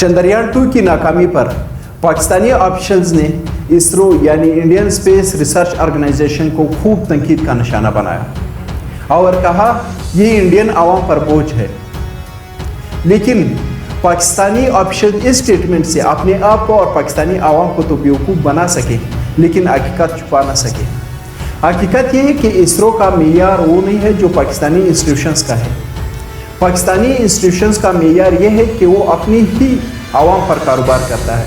चंद्रयान 2 की नाकामी पर पाकिस्तानी ऑफिशियल्स ने इसरो यानी इंडियन स्पेस रिसर्च ऑर्गेनाइजेशन को खूब तनकीद का निशाना बनाया और कहा ये इंडियन आवाम पर बोझ है। लेकिन पाकिस्तानी ऑफिशियल इस स्टेटमेंट से अपने आप को और पाकिस्तानी आवाम को तो बेवकूफ़ बना सके, लेकिन हकीकत छुपा ना सके। हकीकत ये है कि इसरो का मेयार वो नहीं है जो पाकिस्तानी इंस्टीट्यूशंस का है। पाकिस्तानी इंस्टीट्यूशंस का मेयार ये है कि वो अपनी ही आवाम पर कारोबार करता है,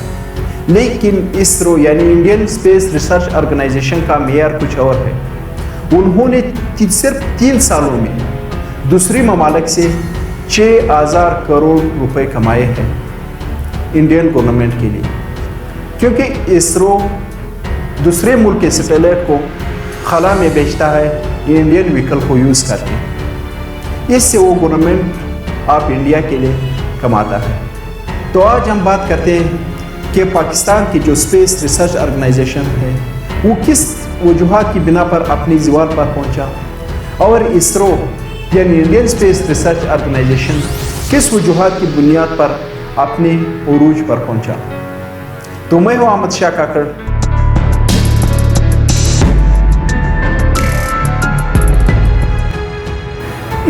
लेकिन इसरो यानी इंडियन स्पेस रिसर्च ऑर्गेनाइजेशन का मेयार कुछ और है। उन्होंने सिर्फ 3 सालों में दूसरी ममालिक से 6000 करोड़ रुपए कमाए हैं इंडियन गवर्नमेंट के लिए, क्योंकि इसरो दूसरे मुल्क के सैटेलाइट को खला में बेचता है ये इंडियन व्हीकल को यूज़ करके। इससे वो गवर्नमेंट ऑफ इंडिया के लिए कमाता है। तो आज हम बात करते हैं कि पाकिस्तान की जो स्पेस रिसर्च ऑर्गेनाइजेशन है वो किस वजूहात की बिना पर अपनी ज़िवाल पर पहुंचा, और इसरो यानी इंडियन स्पेस रिसर्च ऑर्गेनाइजेशन किस वजूहात की बुनियाद पर अपने उरूज पर पहुंचा। तो मैं हूं अहमद शाह काकड़।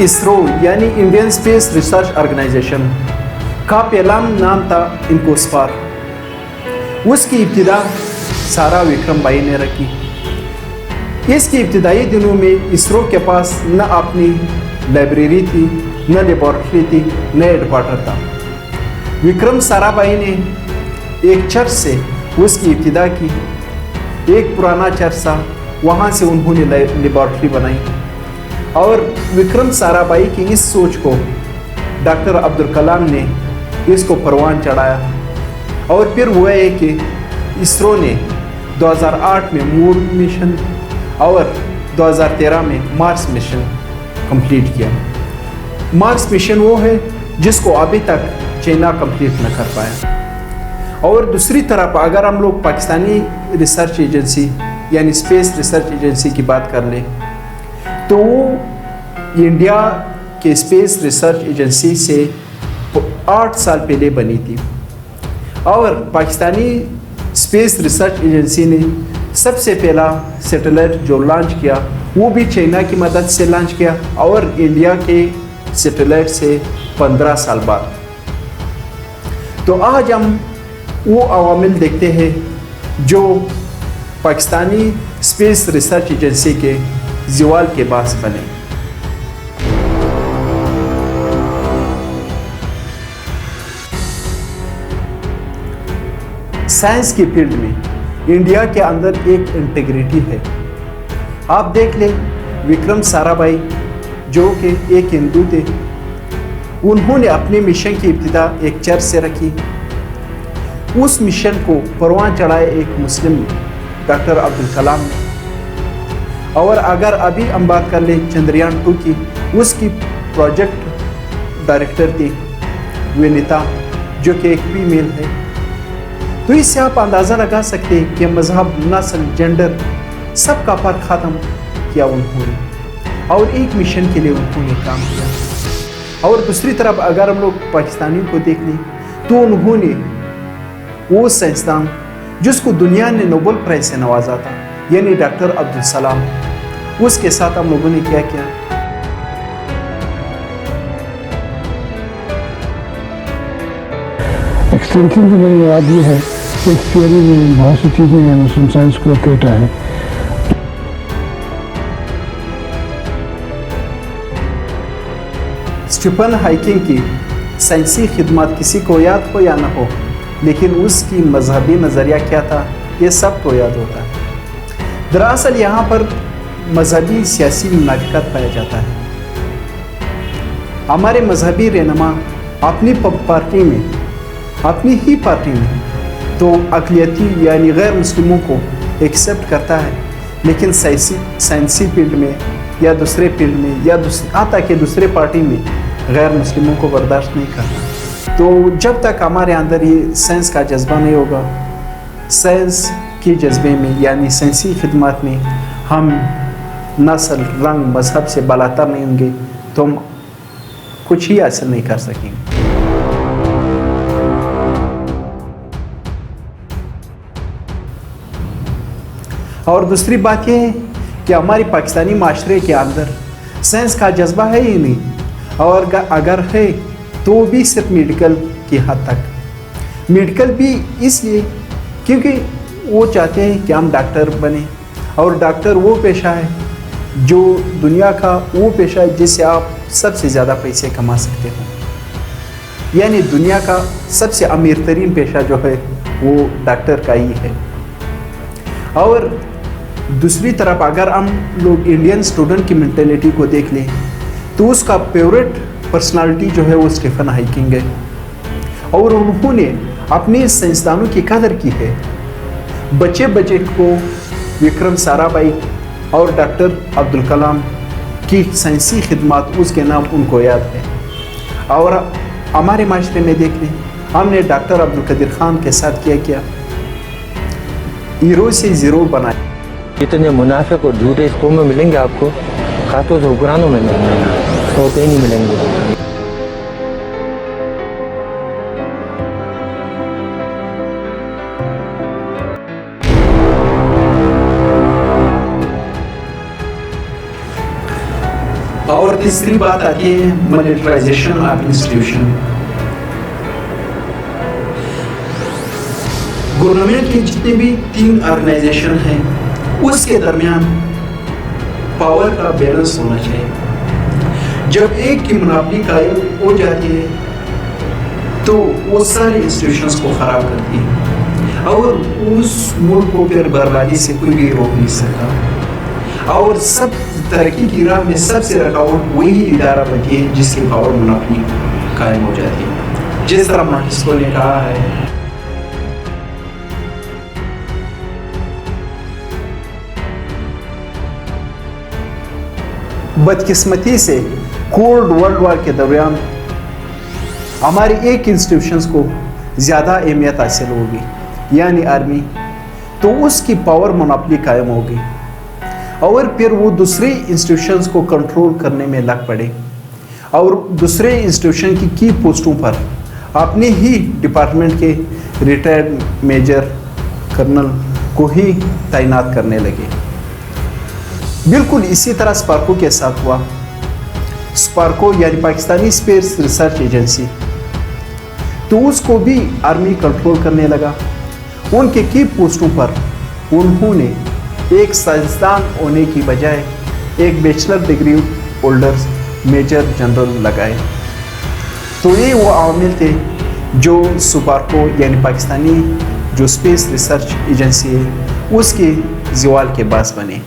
इसरो यानी इंडियन स्पेस रिसर्च ऑर्गेनाइजेशन का पहला नाम था इनकोस्पार। उसकी इब्तिदा सारा विक्रम भाई ने रखी। इसके इब्तिदाई दिनों में इसरो के पास न अपनी लाइब्रेरी थी, न लेबॉर्ट्री थी, न हेडक्वार्टर था। विक्रम साराभाई ने एक चर्च से उसकी इब्तिदा की। एक पुराना चर्च था, वहाँ से उन्होंने लेबॉर्ट्री बनाई। और विक्रम साराभाई की इस सोच को डॉक्टर अब्दुल कलाम ने इसको परवान चढ़ाया। और फिर हुआ है कि इसरो ने 2008 में मून मिशन और 2013 में मार्स मिशन कंप्लीट किया। मार्स मिशन वो है जिसको अभी तक चाइना कंप्लीट न कर पाया। और दूसरी तरफ अगर हम लोग पाकिस्तानी रिसर्च एजेंसी यानी स्पेस रिसर्च एजेंसी की बात कर लें तो वो इंडिया के स्पेस रिसर्च एजेंसी से 8 साल पहले बनी थी। और पाकिस्तानी स्पेस रिसर्च एजेंसी ने सबसे पहला सैटेलाइट जो लॉन्च किया वो भी चाइना की मदद से लॉन्च किया, और इंडिया के सैटेलाइट से 15 साल बाद। तो आज हम वो अवामिल देखते हैं जो पाकिस्तानी स्पेस रिसर्च एजेंसी के ज़वाल के बास बने। साइंस की फील्ड में इंडिया के अंदर एक इंटीग्रिटी है। आप देख लें विक्रम साराभाई जो कि एक हिंदू थे, उन्होंने अपने मिशन की इब्तिदा एक चर्च से रखी। उस मिशन को परवान चढ़ाए एक मुस्लिम डॉक्टर अब्दुल कलाम ने। और अगर अभी हम बात कर लें चंद्रयान 2 की, उसकी प्रोजेक्ट डायरेक्टर थी विनीता जो कि एक फीमेल है। तो इससे आप अंदाज़ा लगा सकते हैं कि मजहब, नस्ल, जेंडर सबका फर्क ख़त्म किया उन्होंने, और एक मिशन के लिए उन्होंने काम किया। और दूसरी तरफ अगर हम लोग पाकिस्तानियों को देख लें तो उन्होंने वो साइंसदान जिसको दुनिया ने नोबेल प्राइज़ से नवाजा था यानी डॉक्टर अब्दुल सलाम, उसके साथ हम लोगों ने क्या किया। एक्सटेंशन से मेरी याद ये है कि एक थियरी में बहुत सी चीज़ें हैं, मुस्लिम साइंस को कहता है। स्टीफन हॉकिंग की साइंसी खिदमत किसी को याद हो या ना हो, लेकिन उसकी मजहबी नज़रिया क्या था ये सबको याद होता है। दरअसल यहाँ पर मजहबी सियासी मुनाफिकत पाया जाता है। हमारे मजहबी रहनुमा अपनी पार्टी में, अपनी ही पार्टी में तो अक़लियती यानी गैर मुस्लिमों को एक्सेप्ट करता है, लेकिन साइंसी फील्ड में या दूसरे फील्ड में या आता कि दूसरे पार्टी में गैर मुस्लिमों को बर्दाश्त नहीं करता। तो जब तक हमारे अंदर ये साइंस का जज्बा नहीं होगा, साइंस के जज्बे में यानी साइंसी खिदमत में हम नस्ल, रंग, मजहब से बालातर नहीं होंगे तो हम कुछ ही हासिल नहीं कर सकेंगे। اور دوسری بات یہ ہے کہ ہماری پاکستانی معاشرے کے اندر سائنس کا جذبہ ہے ہی نہیں، اور اگر ہے تو بھی صرف میڈیکل کی حد تک۔ میڈیکل بھی اس لیے کیونکہ وہ چاہتے ہیں کہ ہم ڈاکٹر بنیں، اور ڈاکٹر وہ پیشہ ہے جو دنیا کا وہ پیشہ ہے جس سے آپ سب سے زیادہ پیسے کما سکتے ہو، یعنی دنیا کا سب سے امیر ترین پیشہ جو ہے وہ ڈاکٹر کا ہی ہے۔ اور دوسری طرف اگر ہم لوگ انڈین اسٹوڈنٹ کی مینٹلٹی کو دیکھ لیں تو اس کا فیوریٹ پرسنالٹی جو ہے وہ اسٹیفن ہاکنگ ہے، اور انہوں نے اپنے سائنسدانوں کی قدر کی ہے۔ بچے بچے کو وکرم سارا بھائی اور ڈاکٹر عبدالکلام کی سائنسی خدمات اس کے نام ان کو یاد ہے۔ اور ہمارے معاشرے میں دیکھ لیں، ہم نے ڈاکٹر عبدالقدیر خان کے ساتھ کیا ہیرو سے زیرو بنایا۔ جتنے منافق اور جھوٹے اس قوم میں ملیں گے آپ کو، خاص طور سے حکمرانوں میں ملیں گے، تو کہیں نہیں ملیں گے۔ اور تیسری بات آتی ہے ملٹرائزیشن آف انسٹیٹیوشن۔ گورنمنٹ کی جتنے بھی 3 آرگنائزیشن ہیں اس کے درمیان پاور کا بیلنس ہونا چاہیے۔ جب ایک کی منافی قائم ہو جاتی ہے تو وہ سارے انسٹیٹیوشنز کو خراب کرتی ہے، اور اس ملک کو پھر بربادی سے کوئی بھی روک نہیں سکتا۔ اور سب ترقی کی راہ میں سب سے رکاوٹ وہی ادارہ بنتی ہے جس کی پاور منافی قائم ہو جاتی ہے۔ جس طرح مارکسکو نے کہا ہے، بدقسمتی سے کولڈ ورلڈ وار کے دوران ہمارے ایک انسٹیٹیوشنز کو زیادہ اہمیت حاصل ہوگی، یعنی آرمی، تو اس کی پاور مناپلی قائم ہوگی، اور پھر وہ دوسرے انسٹیٹیوشنز کو کنٹرول کرنے میں لگ پڑے، اور دوسرے انسٹیٹیوشن کی پوسٹوں پر اپنے ہی ڈپارٹمنٹ کے ریٹائرڈ میجر کرنل کو ہی تعینات کرنے لگے۔ بالکل اسی طرح اسپارکو کے ساتھ ہوا۔ اسپارکو یعنی پاکستانی اسپیس ریسرچ ایجنسی، تو اس کو بھی آرمی کنٹرول کرنے لگا۔ ان کے کی پوسٹوں پر انہوں نے ایک سائنسدان ہونے کی بجائے ایک bachelor degree holder major general لگائے۔ تو یہ وہ عوامل تھے جو اسپارکو یعنی پاکستانی جو اسپیس ریسرچ ایجنسی ہے اس کے زوال کے باعث بنے۔